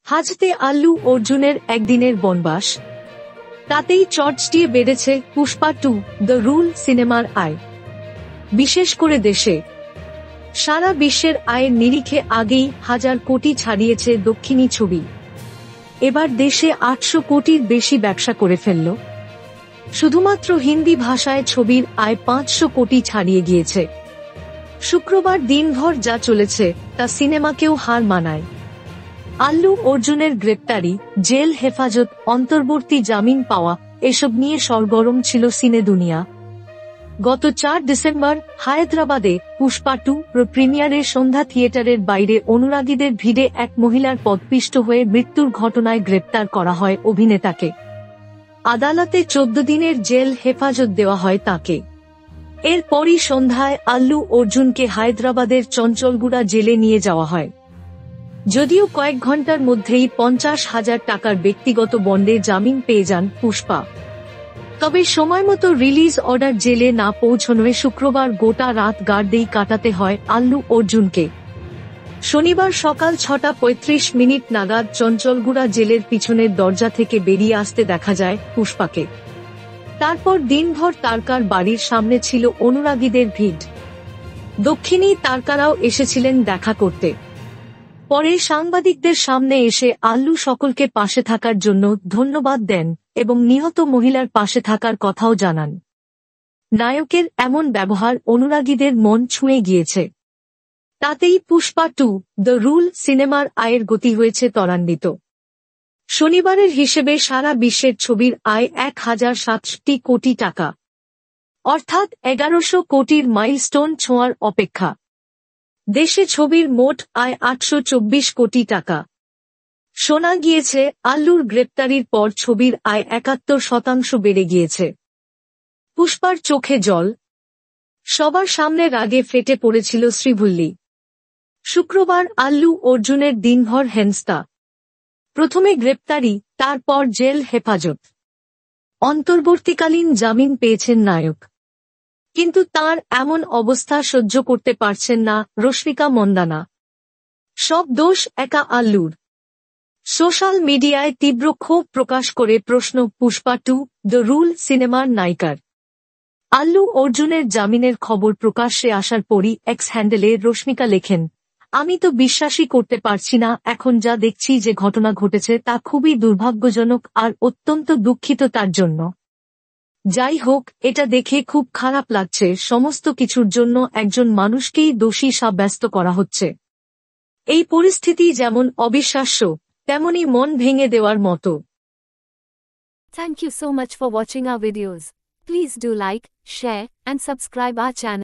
হাজতে আল্লু অর্জুনের একদিনের বনবাস, তাতেই চটটিয়ে বেড়েছে পুষ্পা 2 দ্য রুল সিনেমার আয়। বিশেষ করে দেশে, সারা বিশ্বের আয়ের নিরিখে আগেই 1000 কোটি ছাড়িয়েছে দক্ষিণী ছবি। এবার দেশে 800 কোটির বেশি ব্যবসা করে ফেলল। শুধুমাত্র হিন্দি ভাষায় ছবির আয় 500 কোটি ছাড়িয়ে গিয়েছে। শুক্রবার দিনভর যা চলেছে তা সিনেমাকেও হার মানায়। আল্লু অর্জুনের গ্রেপ্তারি, জেল হেফাজত, অন্তর্বর্তী জামিন পাওয়া, এসব নিয়ে সরগরম ছিল সিনে দুনিয়া। গত 4 ডিসেম্বর হায়দ্রাবাদে পুষ্পা 2 প্রিমিয়ারের সন্ধ্যা থিয়েটারের বাইরে অনুরাগীদের ভিড়ে এক মহিলার পদপিষ্ট হয়ে মৃত্যুর ঘটনায় গ্রেপ্তার করা হয় অভিনেতাকে। আদালতে 14 দিনের জেল হেফাজত দেওয়া হয় তাকে। এরপরই সন্ধ্যায় আল্লু অর্জুনকে হায়দ্রাবাদের চঞ্চলগুড়া জেলে নিয়ে যাওয়া হয়। যদিও কয়েক ঘন্টার মধ্যেই 50,000 টাকার ব্যক্তিগত বন্ডে জামিন পেয়ে যান পুষ্পা। তবে সময়মতো রিলিজ অর্ডার জেলে না পৌঁছনোয় শুক্রবার গোটা রাত গার্ডেই কাটাতে হয় আল্লু অর্জুনকে। শনিবার সকাল 6:35 নাগাদ চঞ্চলগুড়া জেলের পিছনের দরজা থেকে বেরিয়ে আসতে দেখা যায় পুষ্পাকে। তারপর দিনভর তারকার বাড়ির সামনে ছিল অনুরাগীদের ভিড়। দক্ষিণী তারকারাও এসেছিলেন দেখা করতে। পরে সাংবাদিকদের সামনে এসে আল্লু সকলকে পাশে থাকার জন্য ধন্যবাদ দেন এবং নিহত মহিলার পাশে থাকার কথাও জানান। নায়কের এমন ব্যবহার অনুরাগীদের মন ছুঁয়ে গিয়েছে। তাতেই পুষ্পা 2 দ্য রুল সিনেমার আয়ের গতি হয়েছে ত্বরান্বিত। শনিবারের হিসেবে সারা বিশ্বের ছবির আয় 1060 কোটি টাকা, অর্থাৎ 1100 কোটির মাইলস্টোন ছোঁয়ার অপেক্ষা। দেশে ছবির মোট আয় 824 কোটি টাকা। শোনা গিয়েছে আল্লুর গ্রেপ্তারির পর ছবির আয় 71% বেড়ে গিয়েছে। পুষ্পার চোখে জল, সবার সামনে রাগে ফেটে পড়েছিল শ্রীভুল্লি। শুক্রবার আল্লু অর্জুনের দিনভর হেনস্থা। প্রথমে গ্রেপ্তারি, তারপর জেল হেফাজত। অন্তর্বর্তীকালীন জামিন পেয়েছেন নায়ক। কিন্তু তার এমন অবস্থা সহ্য করতে পারছেন না রশ্মিকা মন্দানা। সব দোষ একা আল্লুর। সোশ্যাল মিডিয়ায় তীব্র ক্ষোভ প্রকাশ করে প্রশ্ন পুষ্পা 2 দ্য রুল সিনেমার নায়িকার। আল্লু অর্জুনের জামিনের খবর প্রকাশ্যে আসার পরই এক্স হ্যান্ডেলে রশ্মিকা লেখেন, আমি তো বিশ্বাসই করতে পারছি না, এখন যা দেখছি যে ঘটনা ঘটেছে তা খুবই দুর্ভাগ্যজনক আর অত্যন্ত দুঃখিত তার জন্য। যাই হোক, এটা দেখে খুব খারাপ লাগছে। সমস্ত কিছুর জন্য একজন মানুষকেই দোষী সাব্যস্ত করা হচ্ছে। এই পরিস্থিতি যেমন অবিশ্বাস্য, তেমনি মন ভেঙে দেওয়ার মতো। Thank you so much for watching our videos. Please do like, share, and subscribe our channel.